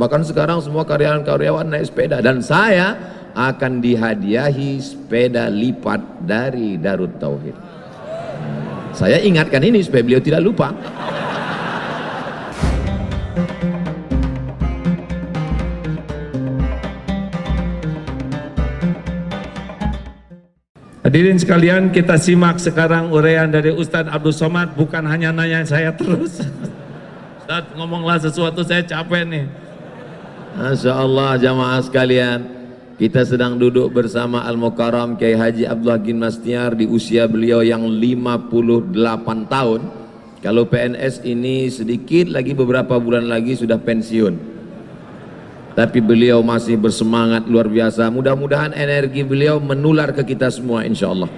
Bahkan sekarang semua karyawan-karyawan naik sepeda, dan saya akan dihadiahi sepeda lipat dari Darut Tauhid. Saya ingatkan ini supaya beliau tidak lupa. Hadirin sekalian, kita simak sekarang uraian dari Ustadz Abdul Somad. Bukan hanya nanya saya terus. Ustadz, ngomonglah sesuatu, saya capek nih. Masya Allah, jamaah sekalian, kita sedang duduk bersama Al-Mukarram Kiai Haji Abdullah Gin Mastiar di usia beliau yang 58 tahun. Kalau PNS ini sedikit lagi, beberapa bulan lagi sudah pensiun, tapi beliau masih bersemangat luar biasa. Mudah-mudahan energi beliau menular ke kita semua, insya Allah.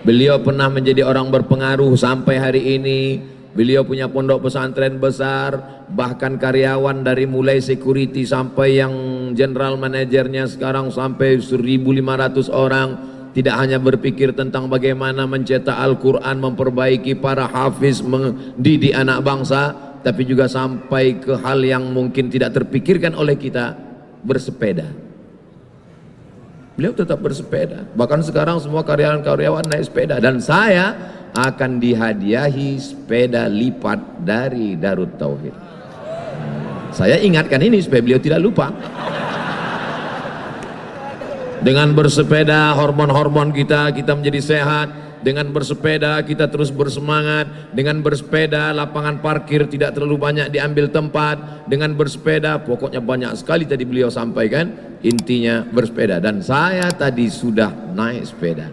Beliau pernah menjadi orang berpengaruh sampai hari ini. Beliau punya pondok pesantren besar, bahkan karyawan dari mulai security sampai yang general manajernya sekarang sampai 1.500 orang. Tidak hanya berpikir tentang bagaimana mencetak Al-Quran, memperbaiki para hafiz, mendidik anak bangsa, tapi juga sampai ke hal yang mungkin tidak terpikirkan oleh kita, bersepeda. Beliau tetap bersepeda, bahkan sekarang semua karyawan-karyawan naik sepeda, dan saya akan dihadiahi sepeda lipat dari Darut Tauhid. Saya ingatkan ini supaya beliau tidak lupa. Dengan bersepeda, hormon-hormon kita menjadi sehat. Dengan bersepeda kita terus bersemangat. Dengan bersepeda lapangan parkir tidak terlalu banyak diambil tempat. Dengan bersepeda, pokoknya banyak sekali tadi beliau sampaikan. Intinya bersepeda, dan saya tadi sudah naik sepeda.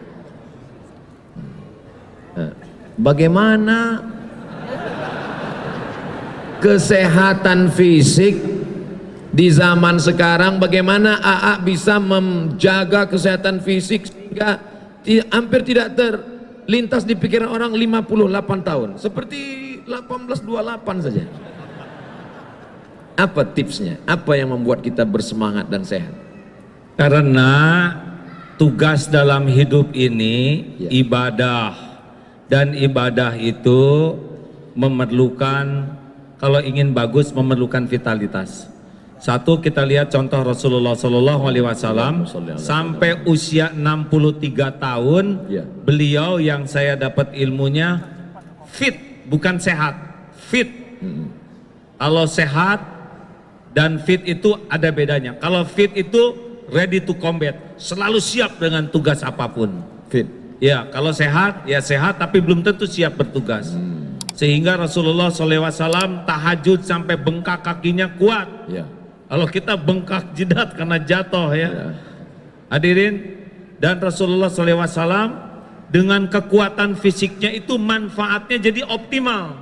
Bagaimana kesehatan fisik di zaman sekarang? Bagaimana AA bisa menjaga kesehatan fisik sehingga hampir tidak terlintas di pikiran orang 58 tahun, seperti 1828 saja. Apa tipsnya? Apa yang membuat kita bersemangat dan sehat? Karena tugas dalam hidup ini ibadah, dan ibadah itu memerlukan, kalau ingin bagus, memerlukan vitalitas. Satu, kita lihat contoh Rasulullah SAW sampai usia 63 tahun, beliau yang saya dapat ilmunya fit, bukan sehat, fit. Kalau sehat dan fit itu ada bedanya. Kalau fit itu ready to combat, selalu siap dengan tugas apapun. Fit. Ya, kalau sehat, ya sehat, tapi belum tentu siap bertugas. Sehingga Rasulullah SAW tahajud sampai bengkak kakinya kuat. Kalau kita bengkak jidat karena jatuh ya. Hadirin, dan Rasulullah SAW dengan kekuatan fisiknya itu manfaatnya jadi optimal.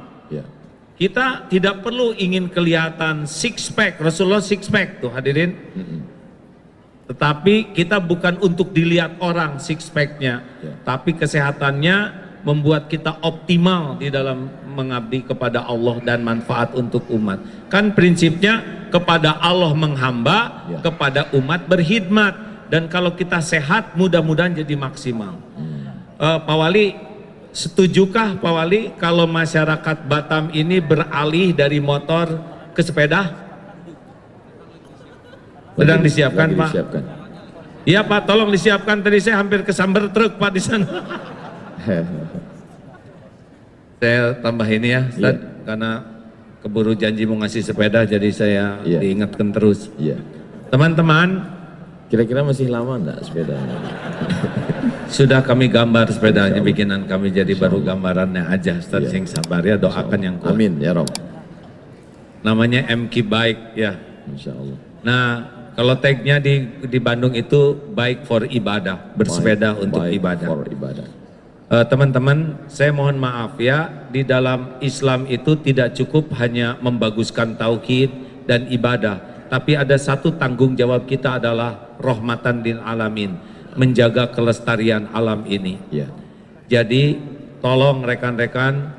Kita tidak perlu ingin kelihatan six pack, Rasulullah six pack tuh hadirin. Tetapi kita bukan untuk dilihat orang six packnya, tapi kesehatannya membuat kita optimal di dalam mengabdi kepada Allah dan manfaat untuk umat. Kan prinsipnya kepada Allah menghamba, kepada umat berkhidmat. Dan kalau kita sehat, mudah-mudahan jadi maksimal. Pak Wali, setujukah Pak Wali kalau masyarakat Batam ini beralih dari motor ke sepeda? Sedang disiapkan Pak. Iya Pak, tolong disiapkan. Tadi saya hampir kesambar truk Pak di sana. Saya tambah ini ya, Ustaz, karena keburu janji mau ngasih sepeda, jadi saya diingatkan terus. Teman-teman, kira-kira masih lama enggak sepeda? Sudah kami gambar sepedanya, bikinan kami, jadi baru gambarannya aja. Ustaz, sing sabar ya, doakan yang kuat. Amin ya Rob. Namanya MQ Bike ya. Insya Allah. Nah, kalau tagnya di Bandung itu bike for ibadah, bersepeda untuk ibadah. Teman-teman, saya mohon maaf ya, di dalam Islam itu tidak cukup hanya membaguskan tauhid dan ibadah, tapi ada satu tanggung jawab kita adalah rahmatan lil alamin, menjaga kelestarian alam ini. Jadi tolong rekan-rekan,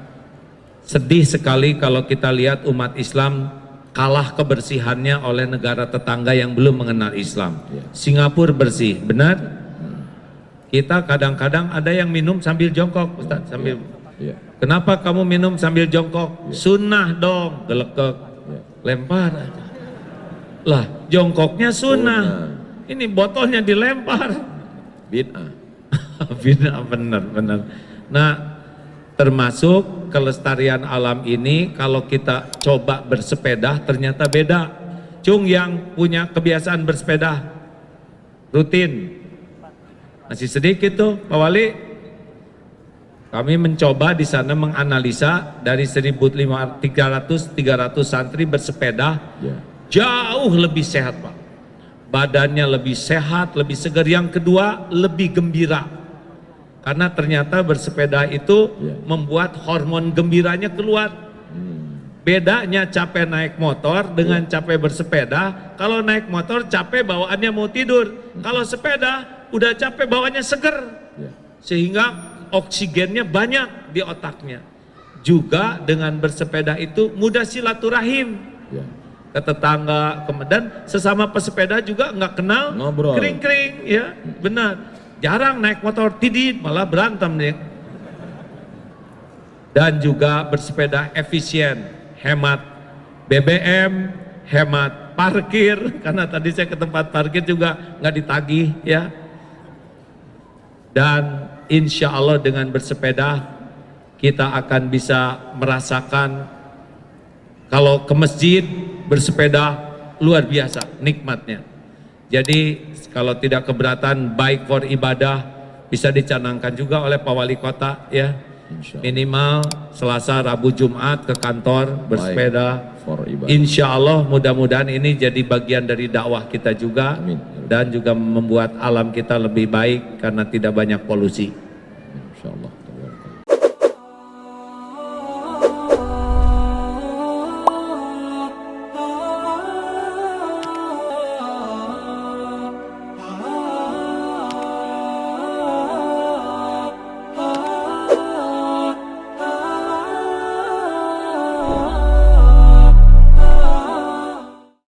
sedih sekali kalau kita lihat umat Islam kalah kebersihannya oleh negara tetangga yang belum mengenal Islam. Singapura bersih, benar? Kita kadang-kadang ada yang minum sambil jongkok, Ustaz, sambil. Kenapa kamu minum sambil jongkok? Sunnah dong, gelekek. lempar aja. Lah, jongkoknya sunnah. Ini botolnya dilempar. Bid'ah. Bid'ah, benar. Nah, termasuk kelestarian alam ini kalau kita coba bersepeda ternyata beda. Cung yang punya kebiasaan bersepeda rutin masih sedikit tuh Pak Wali. Kami mencoba di sana menganalisa dari 1.300 santri bersepeda, jauh lebih sehat Pak. Badannya lebih sehat, lebih segar. Yang kedua, lebih gembira. Karena ternyata bersepeda itu membuat hormon gembiranya keluar. Bedanya capek naik motor dengan capek bersepeda. Kalau naik motor capek bawaannya mau tidur. Kalau sepeda udah capek bawaannya seger. Sehingga oksigennya banyak di otaknya. Juga dengan bersepeda itu mudah silaturahim ke tetangga, dan sesama pesepeda juga nggak kenal ngobrol, kering-kering, ya benar. Jarang naik motor tidit malah berantem nih. Dan juga bersepeda efisien, hemat BBM, hemat parkir, karena tadi saya ke tempat parkir juga nggak ditagih ya. Dan insya Allah dengan bersepeda kita akan bisa merasakan kalau ke masjid bersepeda luar biasa nikmatnya. Jadi kalau tidak keberatan, baik for ibadah bisa dicanangkan juga oleh Pak Wali Kota ya. Minimal Selasa, Rabu, Jumat ke kantor bersepeda. Insya Allah mudah-mudahan ini jadi bagian dari dakwah kita juga. Amin. Dan juga membuat alam kita lebih baik karena tidak banyak polusi.